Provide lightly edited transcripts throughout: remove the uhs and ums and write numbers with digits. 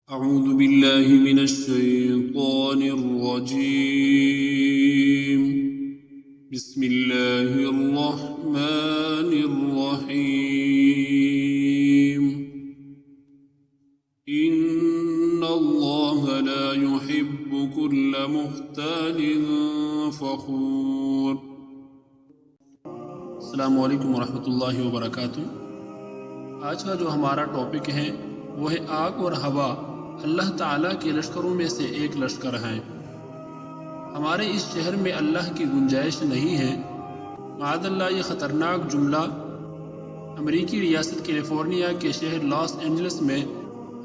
أعوذ بالله من الشيطان الرجيم. بسم الله الرحمن الرحيم. إن الله لا يحب كل مختال فخور. السلام علیکم ورحمۃ اللہ وبرکاتہ. آج کا جو ہمارا ٹاپک ہے وہ ہے آگ اور ہوا اللہ تعالیٰ کے لشکروں میں سے ایک لشکر ہیں. ہمارے اس شہر میں اللہ کی گنجائش نہیں ہے. معاذ اللہ یہ خطرناک جملہ امریکی ریاست کیلیفورنیا کے شہر لاس اینجلس میں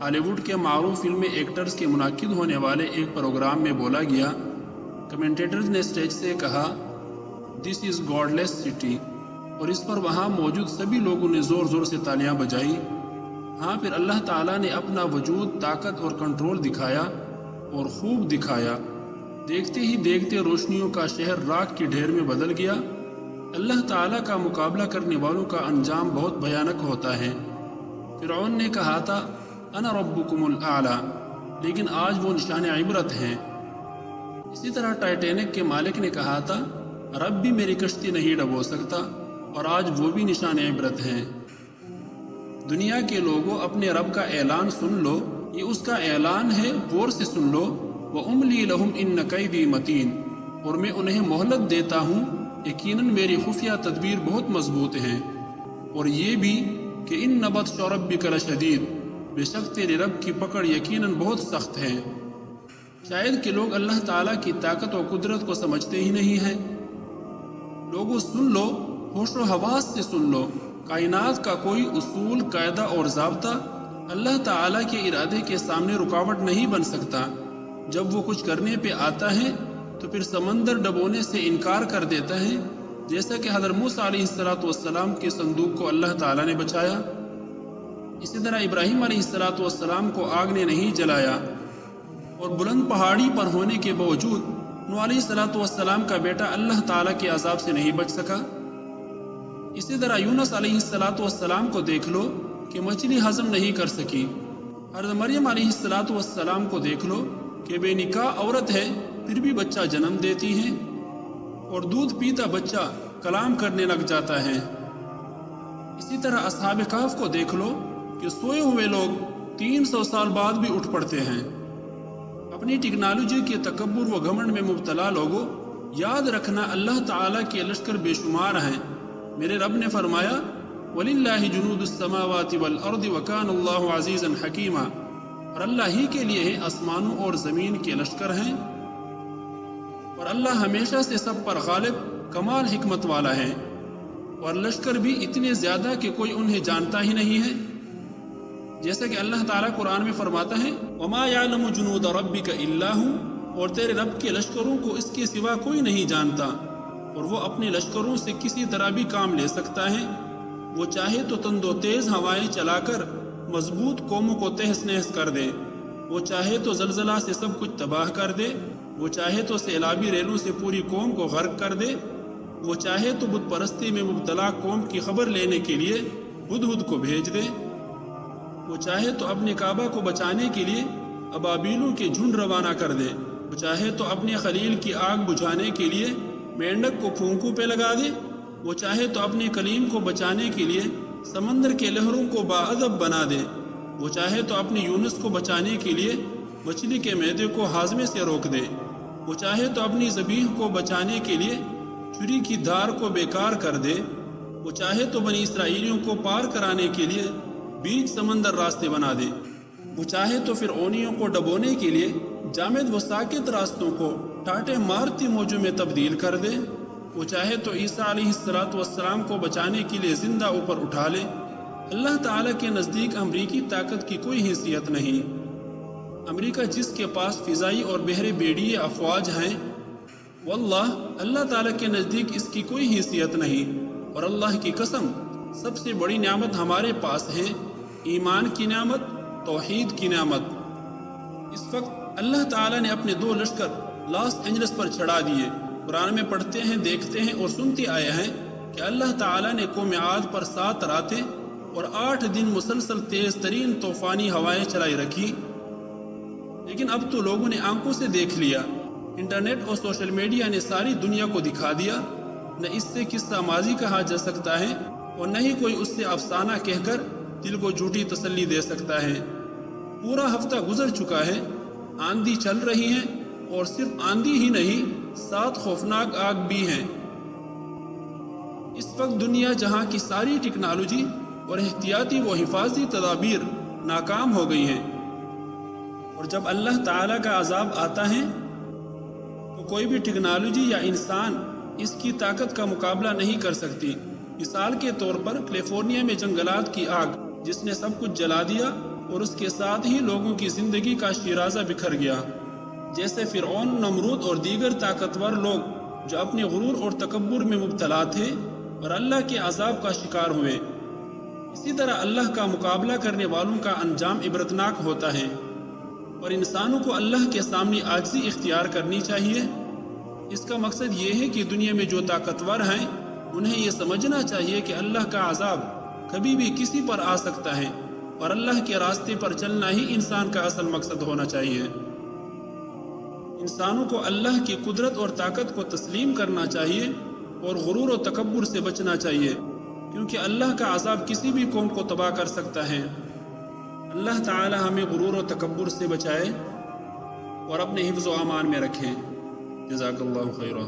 ہالی ووڈ کے معروف فلم ایکٹرز کے منعقد ہونے والے ایک پروگرام میں بولا گیا. کمنٹیٹرز نے اسٹیج سے کہا "دس از گاڈ لیس سٹی" اور اس پر وہاں موجود سبھی لوگوں نے زور زور سے تالیاں بجائی. ہاں، پھر اللہ تعالیٰ نے اپنا وجود، طاقت اور کنٹرول دکھایا اور خوب دکھایا. دیکھتے ہی دیکھتے روشنیوں کا شہر راکھ کی ڈھیر میں بدل گیا. اللہ تعالیٰ کا مقابلہ کرنے والوں کا انجام بہت بھیانک ہوتا ہے. فرعون نے کہا تھا انا ربکم الاعلی، لیکن آج وہ نشان عبرت ہیں. اسی طرح ٹائٹینک کے مالک نے کہا تھا رب بھی میری کشتی نہیں ڈبو سکتا، اور آج وہ بھی نشان عبرت ہیں. دنیا کے لوگوں، اپنے رب کا اعلان سن لو، یہ اس کا اعلان ہے، غور سے سن لو. وَأُمْلِي لَهُمْ إِنَّ كَيْدِي مَتِينٌ، اور میں انہیں مہلت دیتا ہوں، یقیناً میری خفیہ تدبیر بہت مضبوط ہیں. اور یہ بھی کہ إِنَّ بَطْشَ رَبِّكَ لَشَدِيدٌ، بے شک تیرے رب کی پکڑ یقیناً بہت سخت ہے. شاید کہ لوگ اللہ تعالیٰ کی طاقت و قدرت کو سمجھتے ہی نہیں ہیں. لوگوں سن لو، ہوش و حواس سے سن لو. کائنات کا کوئی اصول، قاعدہ اور ضابطہ اللہ تعالیٰ کے ارادے کے سامنے رکاوٹ نہیں بن سکتا. جب وہ کچھ کرنے پہ آتا ہے تو پھر سمندر ڈبونے سے انکار کر دیتا ہے، جیسا کہ حضرت موسیٰ علیہ السلام کے صندوق کو اللہ تعالیٰ نے بچایا. اسی طرح ابراہیم علیہ السلام کو آگ نے نہیں جلایا، اور بلند پہاڑی پر ہونے کے باوجود نوح علیہ السلام کا بیٹا اللہ تعالیٰ کے عذاب سے نہیں بچ سکا. اسی طرح یونس علیہ السلام کو دیکھ لو کہ مچھلی ہضم نہیں کر سکی. حضرت مریم علیہ السلام کو دیکھ لو کہ بے نکاح عورت ہے پھر بھی بچہ جنم دیتی ہے، اور دودھ پیتا بچہ کلام کرنے لگ جاتا ہے. اسی طرح اصحاب کہف کو دیکھ لو کہ سوئے ہوئے لوگ 300 سال بعد بھی اٹھ پڑتے ہیں. اپنی ٹیکنالوجی کے تکبر و گھمنڈ میں مبتلا لوگوں، یاد رکھنا اللہ تعالیٰ کے لشکر بے شمار ہیں. میرے رب نے فرمایا وَلِلَّهِ جُنُودُ السَّمَاوَاتِ وَالْأَرْضِ وَكَانَ اللَّهُ عَزِيزًا حَكِيمًا، اور اللہ ہی کے لیے ہے آسمانوں اور زمین کے لشکر ہیں، اور اللہ ہمیشہ سے سب پر غالب، کمال حکمت والا ہے. اور لشکر بھی اتنے زیادہ کہ کوئی انہیں جانتا ہی نہیں ہے. جیسا کہ اللہ تعالیٰ قرآن میں فرماتا ہے وَمَا يَعْلَمُ جُنُودَ رَبِّكَ إِلَّا هُوَ، اور تیرے رب کے لشکروں کو اس کے سوا کوئی نہیں جانتا، اور وہ اپنے لشکروں سے کسی طرح بھی کام لے سکتا ہے. وہ چاہے تو تند و تیز ہوائیں چلا کر مضبوط قوموں کو تہس نہس کر دے، وہ چاہے تو زلزلہ سے سب کچھ تباہ کر دے، وہ چاہے تو سیلابی ریلوں سے پوری قوم کو غرق کر دے، وہ چاہے تو بت پرستی میں مبتلا قوم کی خبر لینے کے لیے ہدہد کو بھیج دے، وہ چاہے تو اپنے کعبہ کو بچانے کے لیے ابابیلوں کے جھنڈ روانہ کر دے، وہ چاہے تو اپنے خلیل کی آگ بجھانے کے لیے مینڈک کو پھونکوں پہ لگا دے، وہ چاہے تو اپنے کلیم کو بچانے کے لیے سمندر کے لہروں کو باادب بنا دے، وہ چاہے تو اپنے یونس کو بچانے کے لیے مچھلی کے معدے کو ہاضمے سے روک دے، وہ چاہے تو اپنی ذبیح کو بچانے کے لیے چھری کی دھار کو بیکار کر دے، وہ چاہے تو بنی اسرائیلیوں کو پار کرانے کے لیے بیچ سمندر راستے بنا دے، وہ چاہے تو فرعونیوں کو ڈبونے کے لیے جامد و ساکت راستوں کو ٹاٹے مارتی موجوں میں تبدیل کر دے، وہ چاہے تو عیسیٰ علیہ السلام کو بچانے کے لیے زندہ اوپر اٹھا لے. اللہ تعالیٰ کے نزدیک امریکی طاقت کی کوئی حیثیت نہیں. امریکہ جس کے پاس فضائی اور بحری بیڑیے افواج ہیں، واللہ اللہ تعالیٰ کے نزدیک اس کی کوئی حیثیت نہیں. اور اللہ کی قسم، سب سے بڑی نعمت ہمارے پاس ہے، ایمان کی نعمت، توحید کی نعمت. اس وقت اللہ تعالیٰ نے اپنے 2 لشکر لاس اینجلس پر چڑھا دیے. قرآن میں پڑھتے ہیں، دیکھتے ہیں اور سنتے آئے ہیں کہ اللہ تعالیٰ نے قوم عاد پر 7 راتیں اور 8 دن مسلسل تیز ترین طوفانی ہوائیں چلائی رکھی. لیکن اب تو لوگوں نے آنکھوں سے دیکھ لیا، انٹرنیٹ اور سوشل میڈیا نے ساری دنیا کو دکھا دیا، نہ اس سے قصہ ماضی کہا جا سکتا ہے اور نہ ہی کوئی اس سے افسانہ کہہ کر دل کو جھوٹی تسلی دے سکتا ہے۔ پورا ہفتہ گزر چکا ہے، آندھی چل رہی ہے، اور صرف آندھی ہی نہیں، 7 خوفناک آگ بھی ہیں۔ اس وقت دنیا جہاں کی ساری ٹیکنالوجی اور احتیاطی و حفاظتی تدابیر ناکام ہو گئی ہیں، اور جب اللہ تعالیٰ کا عذاب آتا ہے تو کوئی بھی ٹیکنالوجی یا انسان اس کی طاقت کا مقابلہ نہیں کر سکتی۔ مثال کے طور پر کیلیفورنیا میں جنگلات کی آگ جس نے سب کچھ جلا دیا، اور اس کے ساتھ ہی لوگوں کی زندگی کا شیرازہ بکھر گیا۔ جیسے فرعون، نمرود اور دیگر طاقتور لوگ جو اپنے غرور اور تکبر میں مبتلا تھے اور اللہ کے عذاب کا شکار ہوئے، اسی طرح اللہ کا مقابلہ کرنے والوں کا انجام عبرتناک ہوتا ہے، اور انسانوں کو اللہ کے سامنے عاجزی اختیار کرنی چاہیے۔ اس کا مقصد یہ ہے کہ دنیا میں جو طاقتور ہیں انہیں یہ سمجھنا چاہیے کہ اللہ کا عذاب کبھی بھی کسی پر آ سکتا ہے، اور اللہ کے راستے پر چلنا ہی انسان کا اصل مقصد ہونا چاہیے۔ انسانوں کو اللہ کی قدرت اور طاقت کو تسلیم کرنا چاہیے اور غرور و تکبر سے بچنا چاہیے، کیونکہ اللہ کا عذاب کسی بھی قوم کو تباہ کر سکتا ہے۔ اللہ تعالی ہمیں غرور و تکبر سے بچائے اور اپنے حفظ و امان میں رکھیں۔ جزاک اللہ خیرہ۔